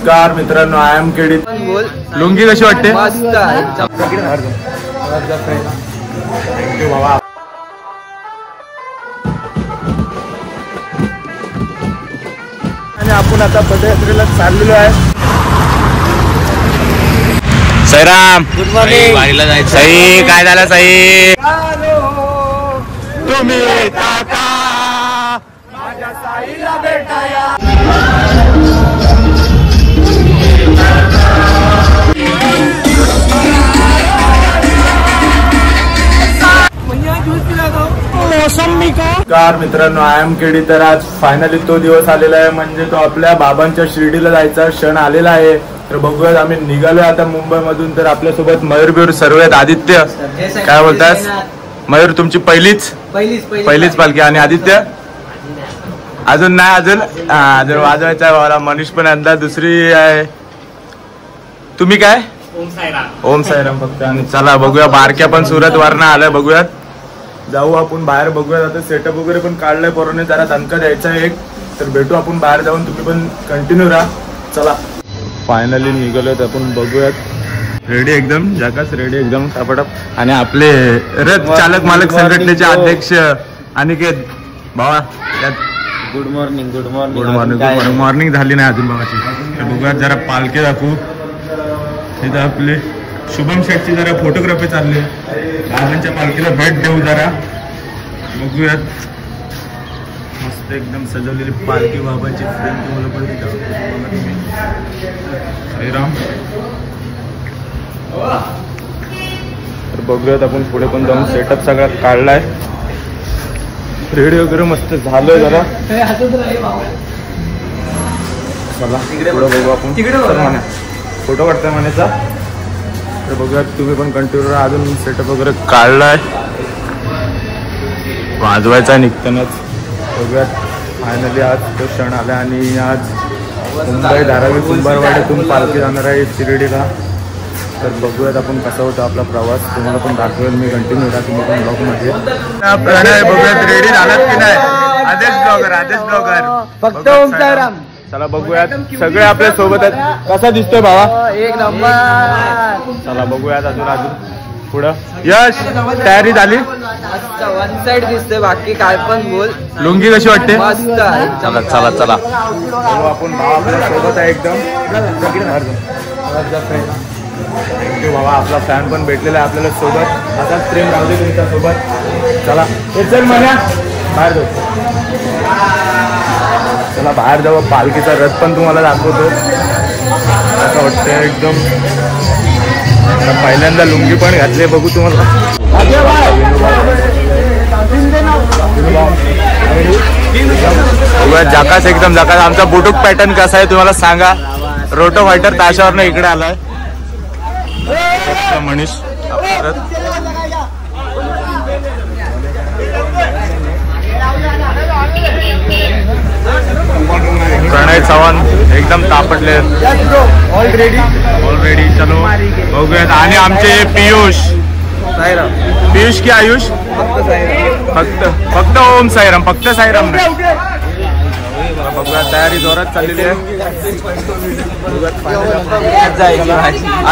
नमस्कार मित्रांनो, I am KD. Lungi कशी वाटते? आणि आपण आता पदयात्रेला चाललेलो आहे. Sairam, good morning. वारीला जायचं. साई, काय झालं साई? तुम्ही काका माझ्या साईला भेटाया. नमस्कार मित्रांनो, आय एम केडी. तर आज फायनली तो दिवस आलेला आहे, म्हणजे तो आपल्या बाबांच्या शिर्डीला जायचा क्षण आलेला आहे. तर बघूयात, आम्ही निघालोय आता मुंबई मधून. तर आपल्यासोबत मयूर बियूर सर्व आहेत. आदित्य, काय बोलतास? मयूर, तुमची पहिलीच पालखी. आणि आदित्य अजून नाही, अजून वाजवायचं आहे मला. मनीष पण अंदा दुसरी आहे. तुम्ही काय? ओम साईराम फक्त. आणि चला बघूया, बारक्या पण सुरत वरनं आलाय. बघूयात, जाऊ आपण बाहेर. बघूयात आता सेटअप वगैरे पण काढलाय पोराने, जरा दणका द्यायचा एक. तर भेटू आपण बाहेर जाऊन, तुम्ही पण कंटिन्यू राहा. चला फायनली निघालोत आपण. बघूयात, रेडी एकदम जगास, रेडी एकदम टापाटाप. आणि आपले रथ चालक मालक संघटनेचे अध्यक्ष अनिकेत भावा. Good morning. Good morning. Good morning. Good morning. Morning झाली नाही अजून भावाची. तर बघूयात, जरा पालखी दाखवू. इथं आपले शुभम शेठची जरा फोटोग्राफी चालली. बाबांच्या पालखीला भेट देऊ जरा. बघूयात, मस्त एकदम सजवलेली पालखी बाबांची फ्रेम तुम्हाला पण श्रीराम. तर बघूयात आपण पुढे पण जाऊन. सेटअप सगळा काढलाय, रेडी वगैरे मस्त झालंय. जरा चला पुढे बघू आपण. फोटो काढतोय मानेचा. तर बघूयात, तुम्ही पण कंटिन्यू राहा. अजून सेटअप वगैरे काढलाय, वाजवायचा निघतानाच. बघूयात, फायनली आज तो क्षण आला. आणि आज मुंबई धारावी कुंभारवाड्यातून पालखी जाणार आहे शिर्डीला. तर बघूयात आपण कसा होता आपला प्रवास. तुम्हाला पण दाखवेल मी. कंटिन्यू राहा तुम्ही पण ब्लॉगमध्ये. बघूयात रेडी झालात की नाही. आदेश ब्लॉगर फक्त ओम साईराम. चला बघूयात, सगळे आपल्या सोबत आहेत. कसा दिसतोय भावा? एक नंबर. चला बघूयात अजून पुढं. यश, तयारी झाली? वन साइड दिसतोय, बाकी काय पण बोल. लुंगी कशी वाटते? मस्त. चला चला चला. आपण भावा आपल्या सोबत आहे एकदम. थँक्यू भावा, आपला फॅन पण भेटलेला आहे आपल्याला सोबत. असाच प्रेम राहू दे तुमच्या सोबत. चला चल म्हणा, बाहेर जाऊ. चला बाहेर जाऊ. पालखीचा रथ पण तुम्हाला दाखवतो. असं वाटतं एकदम. पहिल्यांदा लुंगी पण घातली, बघू तुम्हाला. जाकास एकदम जाकास. आमचा बुटुक पॅटर्न कसा आहे तुम्हाला सांगा. रोटो फायटर ताशावरनं इकडे आलाय मनीष. प्रणय चव्हाण एकदम तापटले ऑलरेडी. चलो बघूयात. आणि आमचे पियुष की आयुष, फक्त ओम साईराम, फक्त साईराम नाही. बघूया, तयारी जोरात चाललेली आहे.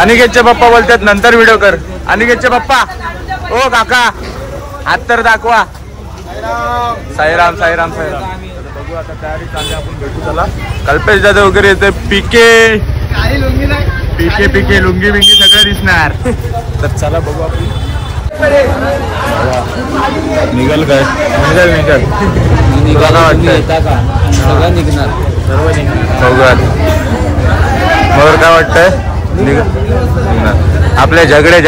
अनिकेतचे पप्पा बोलतात नंतर व्हिडिओ कर. अनिकेतचे पप्पा, ओ काका हात तर दाखवा. साईराम. बघू आता, तयारी चालली. आपण भेटू. चला कल्पेश दादा वगैरे येते. पीके लुंगी बिंगी सगळं दिसणार. तर चला बघू आपण. निघाल काय? निघाल निघाला वाटतंय. सगळं निघणार, सर्व निघणार. बघूयात मग काय वाटतंय. निघणार आपले झगडे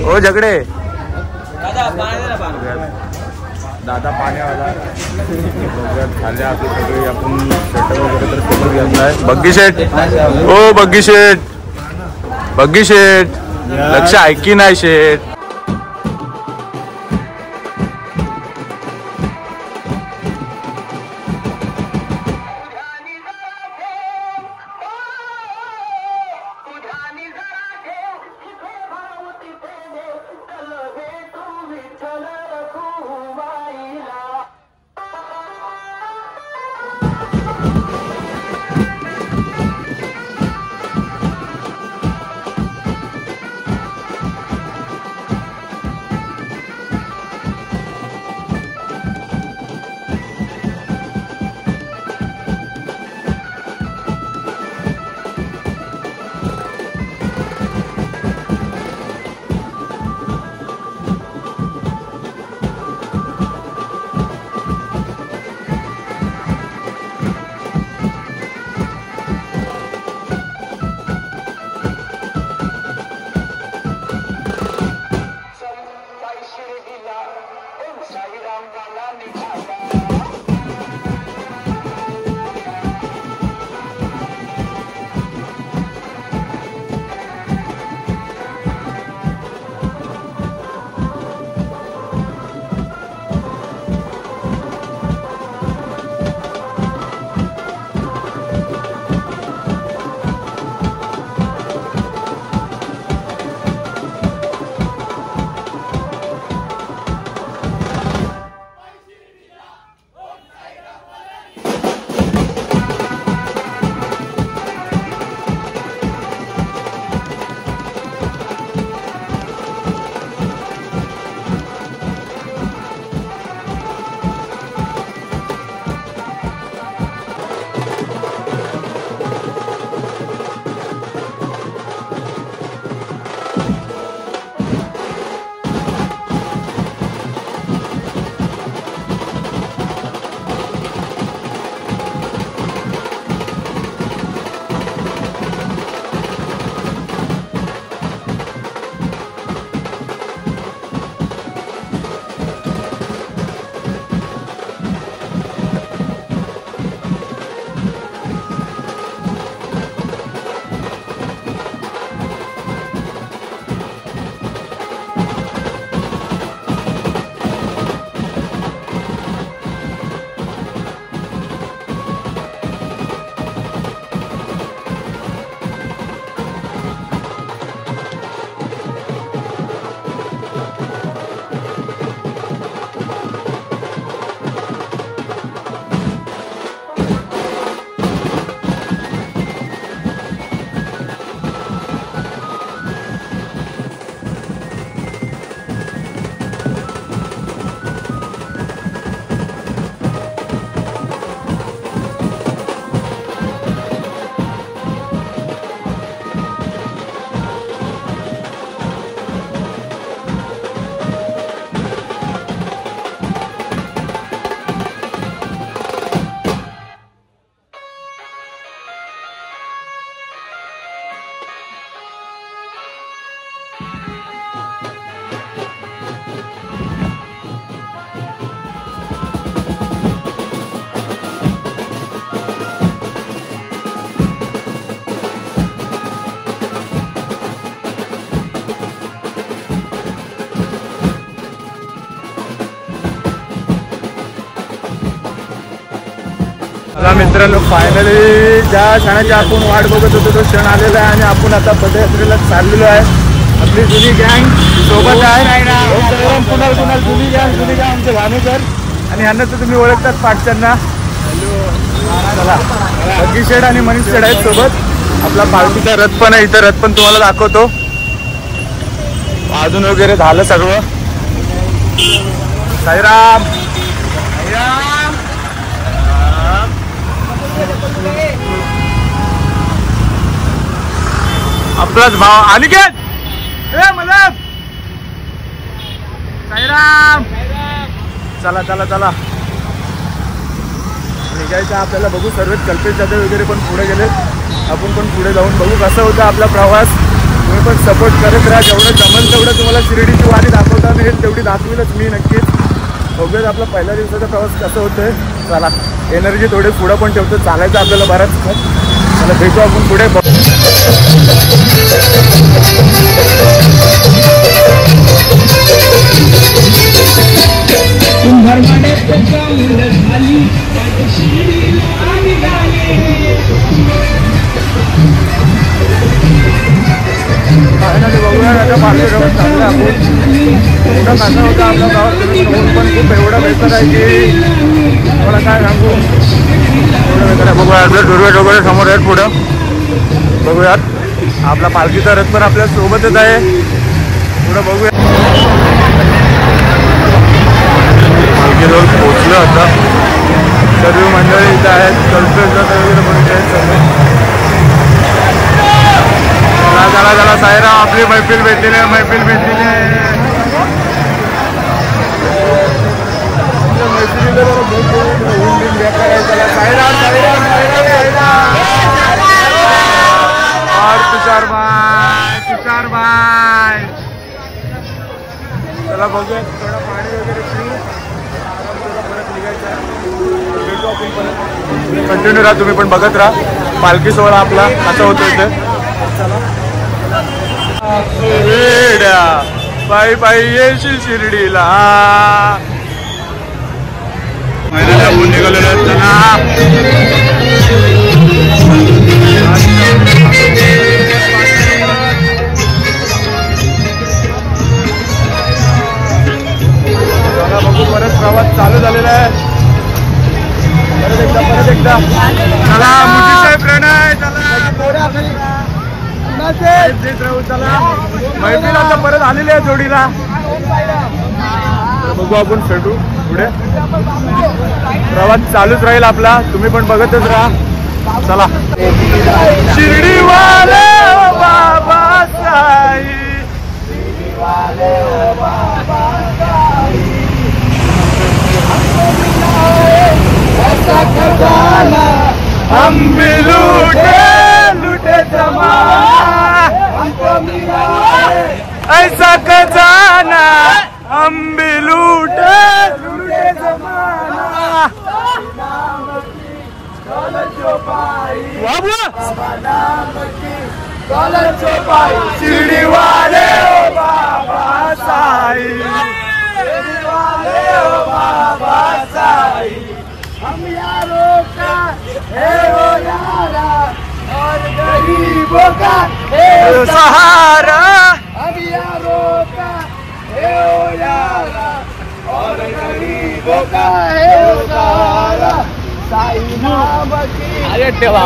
ओ झगडे. दादा पाण्यावाला. झाले आपले सगळे. आपण सेटअप वगैरे तर सोबत घेतलाय. बग्गी शेठ लक्ष ऐकी नाही शेठ. चला मित्रांनो, फायनली ज्या क्षणाची आपण वाट बघत होतो तो क्षण आलेला आहे आणि आपण आता पदयात्रेला चाललेलो आहे. आपली जुनी गँग सोबत आहे. कुणाल जुनी गँग आमचे भानुकर आणि ह्यांना तर तुम्ही ओळखतात पाठच्यांना. चला बग्गी शेड आणि मनीष शेड आहेत सोबत. आपला पालखीचा रथ पण आहे इथं. रथ पण तुम्हाला दाखवतो. अजून वगैरे झालं सगळं. साईराम आपलाच भाव अनिकेत मला साईराम. चला चला चला निघायचं आपल्याला. बघू सर्वच कल्पेश जाधव वगैरे पण पुढे गेले. आपण पण पुढे जाऊन बघू कसं होतं आपला प्रवास. तुम्ही पण सपोर्ट करत राहा. जेवढं जमेल तेवढं तुम्हाला शिर्डीची वारी दाखवता येईल तेवढी दाखवीलच मी नक्कीच. बघूयात आपला पहिल्या दिवसाचा प्रवास कसं होतोय. चला एनर्जी थोडी पुढं पण ठेवतो. चालायचं आपल्याला बराच. चला भेटू आपण पुढे. फायनली बघूया आता मार्ग रवत चाललं आपण. एवढं कसं होतं आपल्या गावात. ऊन पण खूप एवढं बेहतर आहे की मला काय सांगू. एवढं बेहतर आहे. बघूया आपल्या दुर्वेट वगैरे समोर आहेत पुढं. बघूयात आपला पालखीचा रथ पण आपल्या सोबतच आहे. पुढं बघूया. पालखीजवळ पोचलं आता. सर्व मंडळी इथं आहेत. कल्पेश वगैरे बघितले आहेत सर्व. चला चला साईराम आपली मैफिल भेटलेली आहे. मैफिल भेटलेली आहे. तुषार भाई चला बघूया. थोडं पाणी वगैरे पिऊ. परत निघायचं. भेटू आपण परत. कंटिन्यू राहा तुम्ही पण बघत राहा. पालखी सोहळा आपला कसा होतो इथे. पायी पायी येशील शिर्डीला. महिन्याला आपण निघालेलो चला बघू. परत प्रवास चालू झालेला आहे. परत एकदा चला मुजी साहेब प्रणय. चला मैफिल आता परत आलेली आहे जोडीला. बघू आपण भेटू पुढे. प्रवास चालूच राहील आपला. तुम्ही पण बघतच राहा. चला शिर्डी वाले बाबा साई. हम भी लूटे लूटे जमाना. ऐसा खजाना हम भी लूटे लूटे जमाना. शिर्डी वाले ओ बाबा साई. शिर्डी वाले ओ बाबा साई. हम यारों का है वो यारा और गरीबों का है सहारा. हम यारों का है वो यारा और गरीबों का है वो सहारा. साई नाम की अरे टेवा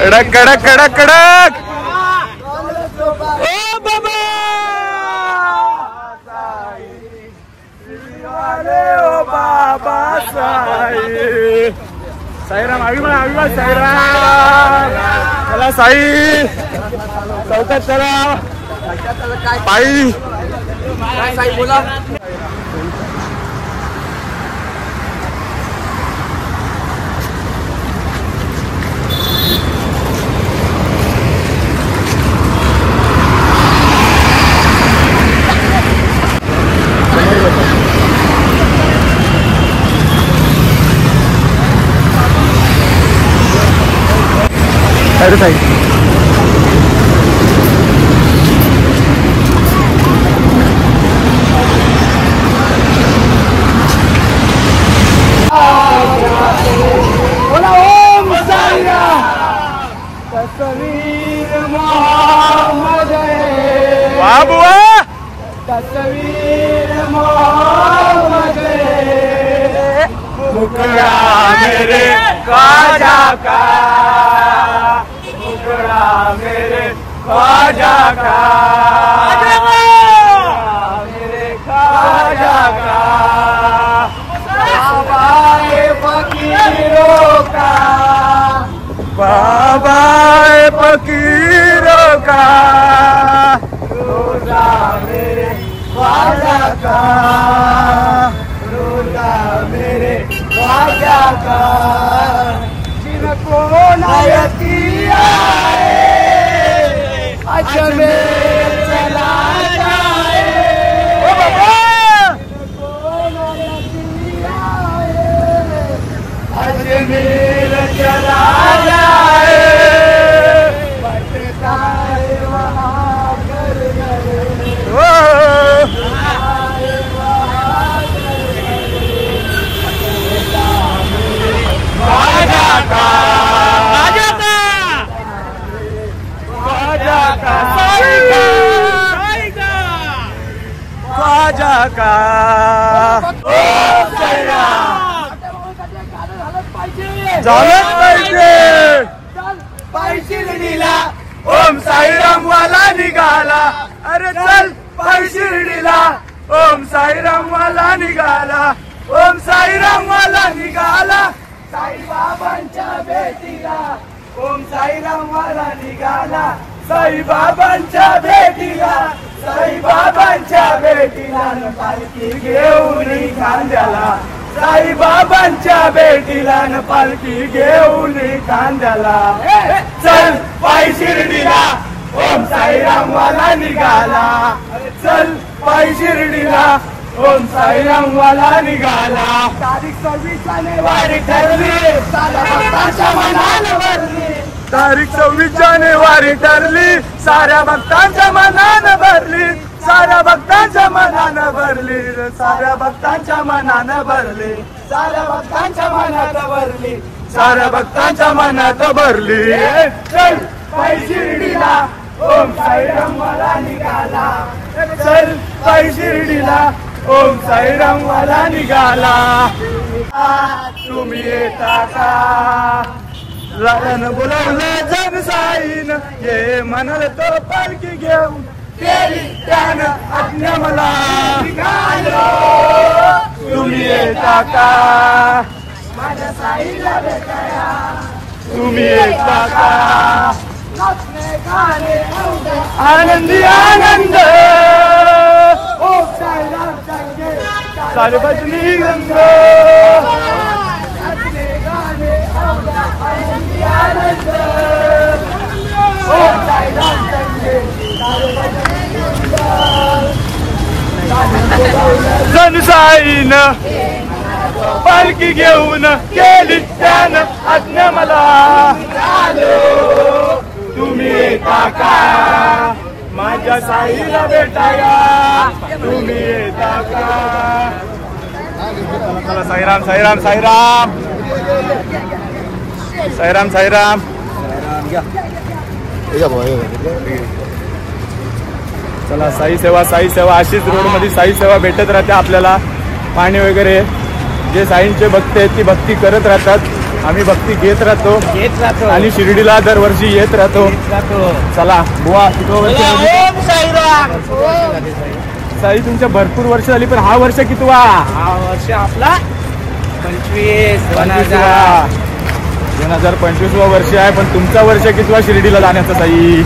कडक कडक कडक कडक. ओ बाबा साई. शिर्डी वाले ओ बाबा साई. साईराम अभिमान साईराम. चला साई चौकात चला. पायी साई बोला. साई हा बुवा तस्वीर मोहम्मद मुकड़ा मेरे ख्वाजा का, मुकड़ा मेरे ख्वाजा का, मेरे ख्वाजा का, बाबाए फकीरों का, बाबाए फकीरों का, रोजा मेरे ख्वाजा का, रोजा मेरे ख्वाजा का, जिनको नायकिया अजमेर चला जाए, ओ बाबा अजमेर चला जाए, बटता है वहाँ कर ख्वाजा का, ख्वाजा का, ख्वाजा का, झालंच पाहिजे. पाहिजे शिर्डीला ओम साईराम वाला निघाला, अरे चल पाय शिर्डीला. ओम साईराम वाला निघाला, ओम साईराम वाला निघाला, साईबाबांच्या भेटीला, ओम साईराम वाला निघाला, साईबाबांच्या भेटीला, साईबाबांच्या भेटीला, न पालखी घेऊन खांद्याला, साईबाबांच्या भेटीला, न पालखी घेऊन खांद्याला. चल पाय शिर्डीला, ओम साईराम वाला निघाला, चल पाय शिर्डीला, ओम साईराम वाला निघाला. तारीख 26 जानेवारी ठरली, साऱ्या भक्तांच्या मनानं भरली, तारीख 26 जानेवारी ठरली, साऱ्या भक्तांच्या मनानं भरली, साऱ्या भक्तांच्या मनानं भरली, साऱ्या भक्तांच्या मनानं भरली, साऱ्या भक्तांच्या मनात भरली, साऱ्या भक्तांच्या मनात भरली. चल पाय शिर्डीला, ओम साईराम वाला निघाला, चल पाय शिर्डीला, ओम साईराम वाला निघाला. तुम्ही येता का? लालन बोलावलं जन साईन, ये म्हणाल तो पालखी घेऊन, केली त्यानं आज्ञा मला. निघालो, तुम्ही येता का? माझ्या साईला भेटाया, तुम्ही येता का? नाचणे गाणे अवघे, आनंदी आनंद, ओम साईराम संगे, साडेपाचनी गंग, नाचणे गाणे अवघे, आनंदी आनंद, ओम साईराम संगे, जन साईन पालखी घेऊन केली त्यानं आज्ञा मला. तुम्ही येता का? माझ्या साईला भेटाया, तुम्ही येता का? चला साईराम साईराम साईराम साईराम साईराम. चला साई सेवा अशीच रोड मध्ये साई सेवा भेटत राहते आपल्याला. पाणी वगैरे जे साईंचे भक्त आहेत ती भक्ती करत राहतात, आम्ही भक्ती घेत राहतो आणि शिर्डीला दरवर्षी येत राहतो. चला बुवा साई तुमच्या भरपूर वर्ष झाली, पण हा वर्ष कितवा? हा वर्ष आपला 25 2025 वर्ष आहे. पण तुमचा वर्ष कितवा शिर्डीला जाण्याचा साई?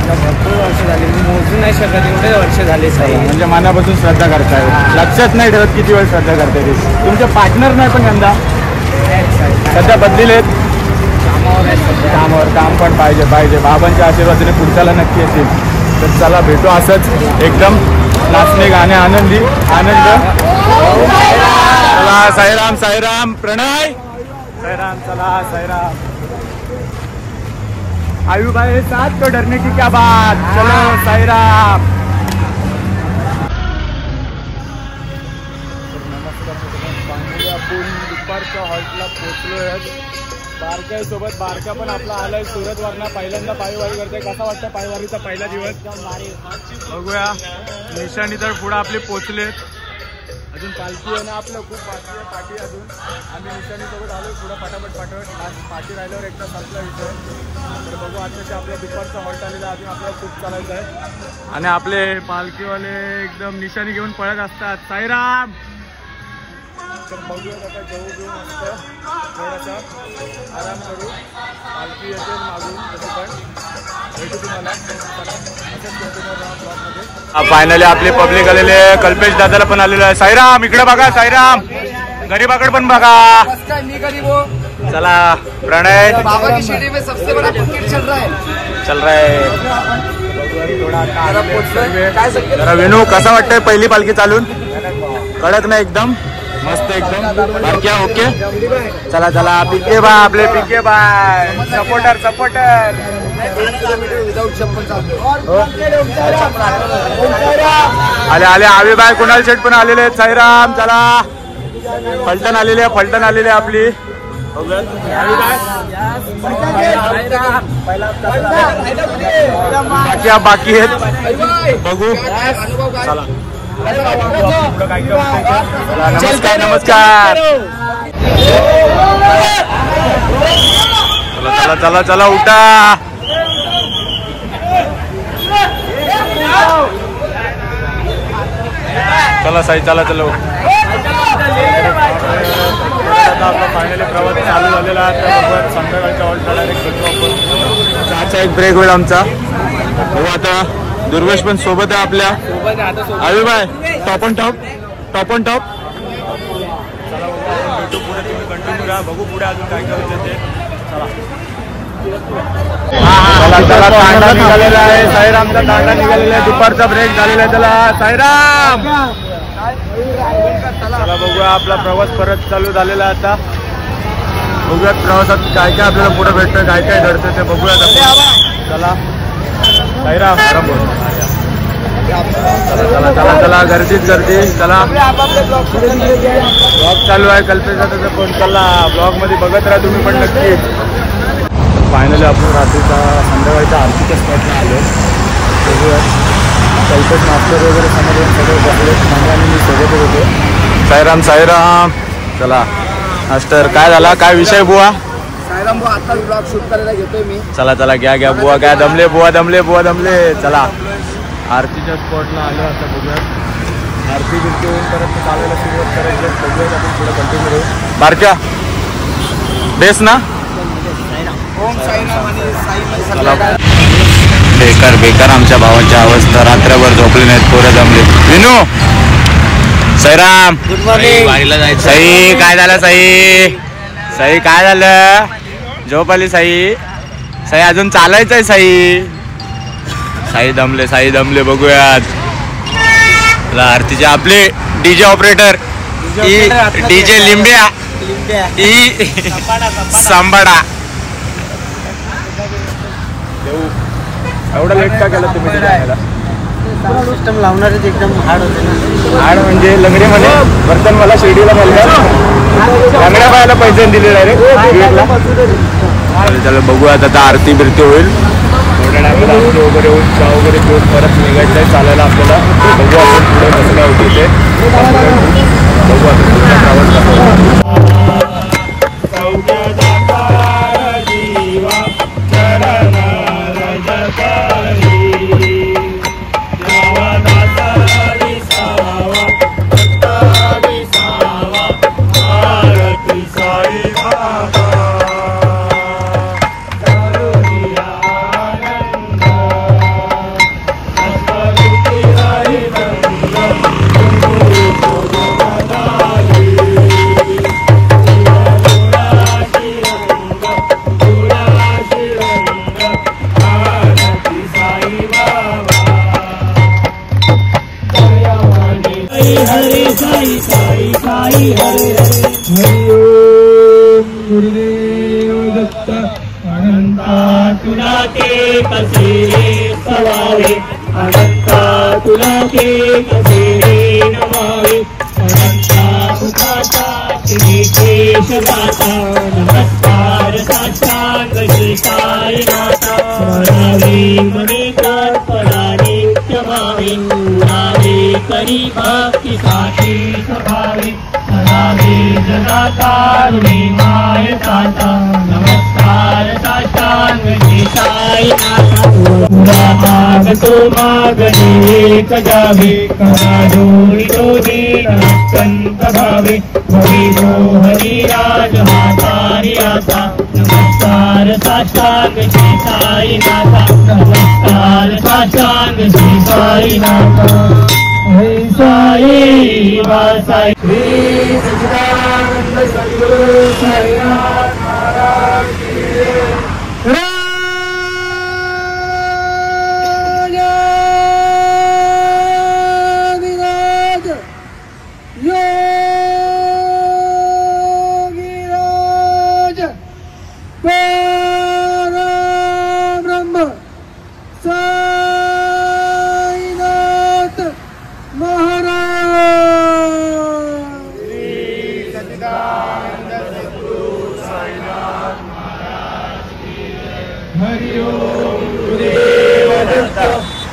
भरपूर वर्ष झाले, मी मोजू नाही शकत, एवढे वर्ष झाले साई. म्हणजे मनापासून श्रद्धा करताय, लक्षात नाही ठरत किती वेळ श्रद्धा करताय ते. तुमचे पार्टनर नाही पण यंदा सध्या बदलेत कामावर आहे सध्या. काम पण पाहिजे. बाबांच्या आशीर्वादाने पुढच्याला नक्की येतील. तर चला भेटू असंच एकदम नाचणे गाणे आनंद. चला साईराम साईराम प्रणय साईराम. चला साईराम. आयु भाई साथ तो डरने की क्या बात. चलो साईराम. नमस्कार आपण दुपारच्या हॉल्टला पोहोचलोय. बारक्या सोबत बारका पण आपला आलाय सुरत वरना पहिल्यांदा पायवारी करते. कसा वाटतं पायवारीचा पहिला दिवस? बघूया. निशाणी तर पुढे आपले पोचलेत. अजून पालखी आहे ना आपलं खूप बाकी आहे. पाठी अजून आम्ही निशाणीसोबत आलो पुढं फटाफट पाठी राहिल्यावर एकदा संपला विषय. तर बघू आजच्या आपल्या दुपारचा हॉल्ट आलेला अजून आपल्याला खूप चालायचं आहे. आणि आपले पालखीवाले एकदम निशाणी घेऊन पळत असतात. साईराम. तर बघूया आता घेऊ मस्त थोडासा आराम करू. पालखी येते मागून तसं पण भेटू तुम्हाला. फायनली आपले पब्लिक आलेले. कल्पेश दादाला पण आलेलं आहे. साईराम इकडे बघा. साईराम गरीबाकडे पण बघा. चला प्रणय बाबा की शिर्डी में सबसे बड़ा क्रिकेट चल रहा है. जरा विनू कसा वाटतंय पहिली पालखी चालून? कडक ना एकदम मस्त एकदम बारक्या. ओके चला चला. पिके बाय आपले पिके बाय सपोर्टर आले आवे बाय. कुणाल शेट पण आलेले आहेत. साईराम चला. फलटण आलेले आपली बाकी आहेत. बघू चला. नमस्कार. चला उठा. चला साई चला. आपला फायनली प्रवास चालू झालेला आहे. संध्याकाळच्या हॉल्ट चहाचा एक ब्रेक होईल आमचा. हो आता दुर्वेश पण सोबत आहे आपल्या. आवी बाय टॉप ऑन टॉप. चला भेटू पुढे. तुम्ही कंटिन्यू राहा. बघू पुढे अजून काय होतं ते. चला तांडा निघालेला आहे. साईरामचा तांडा निघालेला आहे. दुपारचा ब्रेक झालेला आहे. चला साईराम. चला बघूया. आपला प्रवास परत चालू झालेला आता. बघूयात प्रवासात काय आपल्याला पुढे भेटतं काय घडतं ते बघूयात. चला साईराम. चला गर्दी. चला ब्लॉग चालू आहे कल्पेशचा त्याचा फोन. चला ब्लॉग मध्ये बघत राहा तुम्ही पण नक्की. फायनली आपण रात्रीचा संध्याकाळच्या आरतीच्या स्पॉटला आलो. बघूयात कल्पेश मास्टर वगैरे समोर सगळे बसले आणि मी सोबतच होतो. साईराम. चला मास्टर काय झाला काय विषय बुवा? साईराम बुवा आता ब्लॉग शूट करायला घेतोय मी. चला घ्या बुवा. काय दमले. चला आरतीच्या स्पॉटला आलो आता. बघूयात आरती बिरती होऊन परत चालायला सुरुवात करायची. बघूयात आपण पुढे कंटिन्यू करू. बारक्या बेस ना. बेकार आमच्या भावांची अवस्था. रात्रभर झोपले नाहीत. पोरं जमले. विनू साईराम. साई काय झालं? साई काय झालं? झोप आली साई अजून चालायचंय. साई दमले. बघूयात आरतीचे आपले डीजे ऑपरेटर डीजे लिंब्या सांबाडा. एवढा लेट का केला तुम्ही? सिस्टम लावणारच एकदम हार्ड होते ना. हार्ड म्हणजे लंगडी मध्ये बर्तन मला शिर्डीला लंगड्या पाहायला पैसे दिले डायरेक्ट. चला बघूयात आता आरती बिरती होईल. थोड्या टायमाला आरती वगैरे होईल. चहा वगैरे घेऊन परत निघायचं आहे चालायला आपल्याला. बघू आपण पुढे कसं काय होते ते. बघू आता पुढचा प्रवास कसा. तुला के कसे नमावे अनंता सुखाचा श्री केशवाचा नमस्कार. नमस्कार साष्टांग श्री साईनाथा स्मरावे मने तत्पराने क्षमावे पुरावे करी भक्तीसाठी स्वभावे सदावे जगातारुणे माय साता नमस्कार साष्टांग श्री साईनाथा पुरा मागतो मागणे एक जावे करा जोडी जोडी नमस्कंत भावे भवितो हरिराज हातारी आता नमस्कार साष्टांग श्री साईनाथा नमस्कार साष्टांग श्री साईनाथा साई वासाई श्री सच्चिदानंद सद्गुरु साईनाथ महाराज की जय।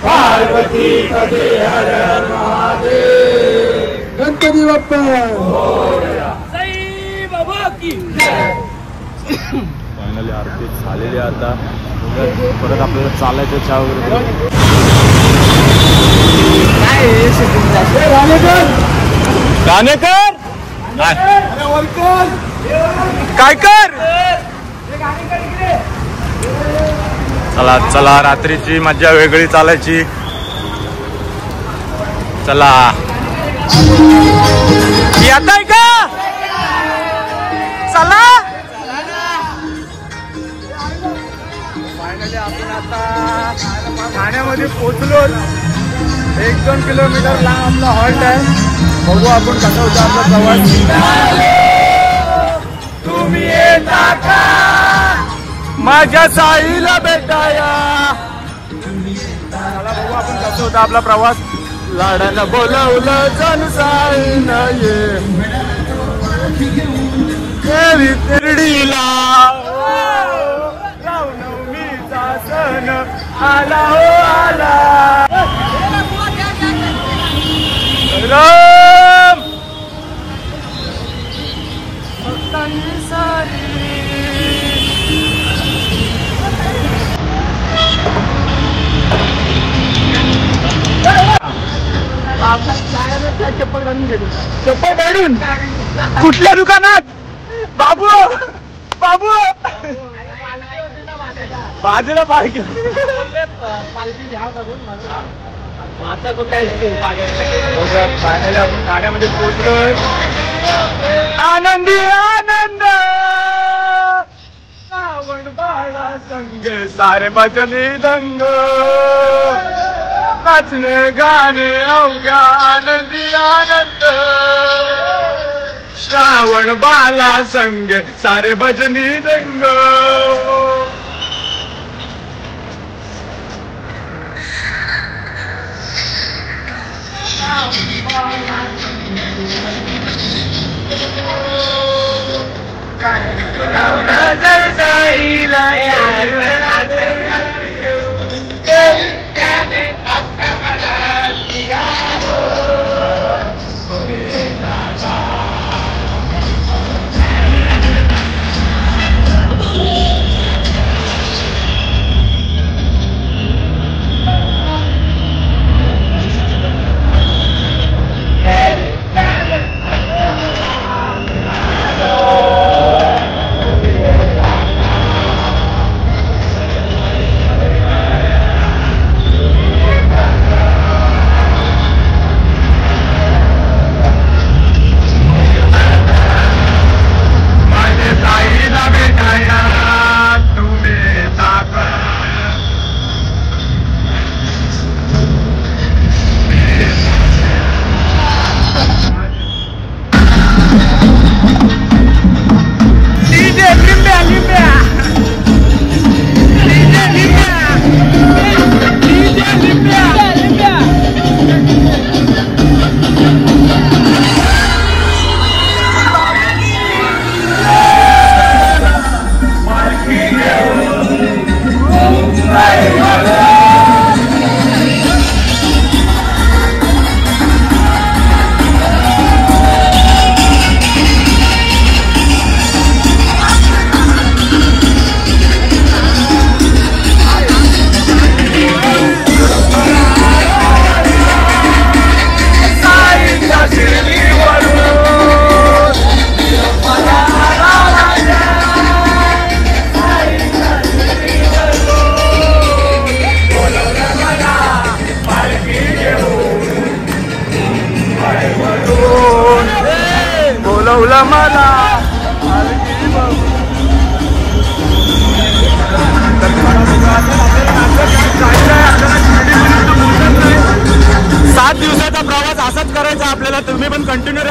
पार्वती पदे हर हर महादेव। गणपती बाप्पा साई बाबा की फायनली आरती झालेली आता परत आपल्याला चालायचं चहा वगैरे गाणेकर काय कर चला चला रात्रीची मज्जा वेगळी चालायची चला येत आहे का चला फायनली आपण आता ठाण्यामध्ये पोहोचलो 1-2 किलोमीटर लांब आपला हॉल्ट आहे बघू आपण कसा होता आपला प्रवास तुम्ही येता का माझ्या साईला भेटाया मला बघू आपण कसं होता आपला प्रवास लाडानं बोलवलं जण साईनं ये देवी तिरडीला रामनवमीचा सण आला हो आला राम भक्तांनी सारी चप्पल काढून कुठल्या दुकानात बाबू बाबू बाजूला पार्क फायनली आपण ठाण्यामध्ये पोहोचलोय आनंदी आनंद श्रावण बाळा संग सारे भजनी दंग नाचणे गाणे अवघ्या आनंदी आनंद श्रावण बाला संग सारे भजनी दंग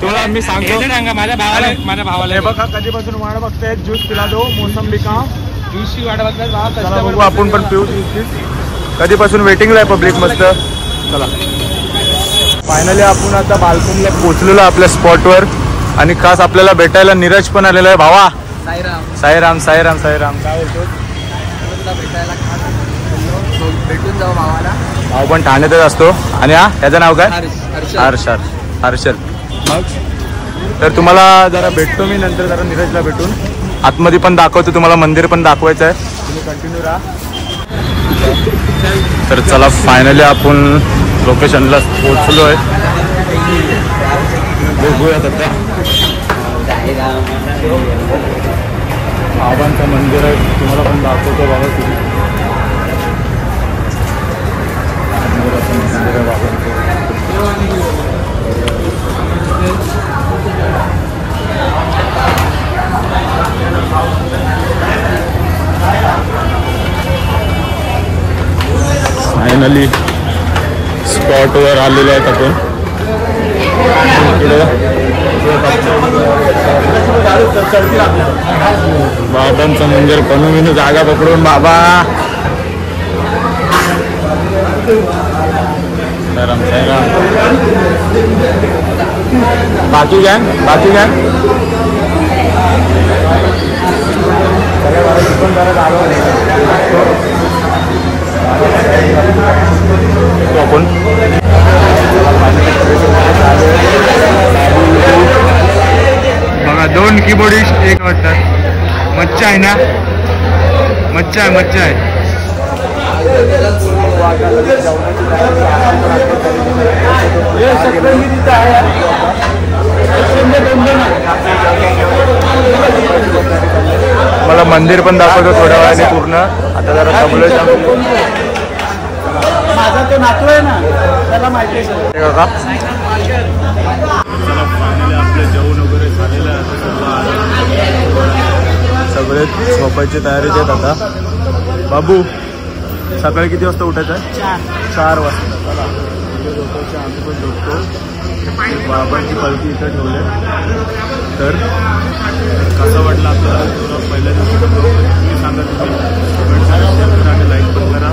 तुला मी सांगतो माझ्या भावाला हे बघा कधीपासून वाट बघताय ज्यूस पिला दो मोसंबी का ज्यूसची वाट बघताय बघू आपण पण पिऊ कधीपासून वेटिंगला आहे पब्लिक मस्त चला फायनली आपण आता बाल्कनीला पोहोचलेलो आपल्या स्पॉटवर आणि खास आपल्याला भेटायला नीरज पण आलेला आहे भावा साईराम साईराम साईराम काय बोलतो भेटून जाऊ भावाला भाऊ पण ठाण्यातच असतो आणि हा त्याचं नाव काय हर्षल मग तर तुम्हाला जरा भेटतो मी नंतर जरा नीरजला भेटून आतमध्ये पण दाखवतो तुम्हाला मंदिर पण दाखवायचं आहे तुम्ही कंटिन्यू राहा तर चला फायनली आपण लोकेशनला पोहोचलो आहे बघूयात आता बाबांचं मंदिर आहे तुम्हाला पण दाखवतो बाबा तुम्ही मंदिर आहे बाबांचं फायनली स्पॉटवर आलेलो आहेत आपण बाबांचं मंदिर बनवून जागा पकडून बाबा बाकी काय आपण बघा 2 कीबोर्डिस्ट एक वाटतात मच्छा आहे ना मच्छा आहे मला मंदिर पण दाखवतो थोड्या वेळाने पूर्ण आता जरा थांबलोय माझा तो नातू आहे ना त्याला माहिती आहे आपलं जेवण वगैरे झालेलं आहे सगळे झोपायची तयारीत आहेत आता बाबू सकाळी किती वाजता उठायचं आहे 4 वाजता चला झोपायचं आम्ही पण झोपतो बाबांची पालखी इथं ठेवले तर कसं वाटलं आपल्याला पहिल्या दिवशी सांगत आणि लाईक पण करा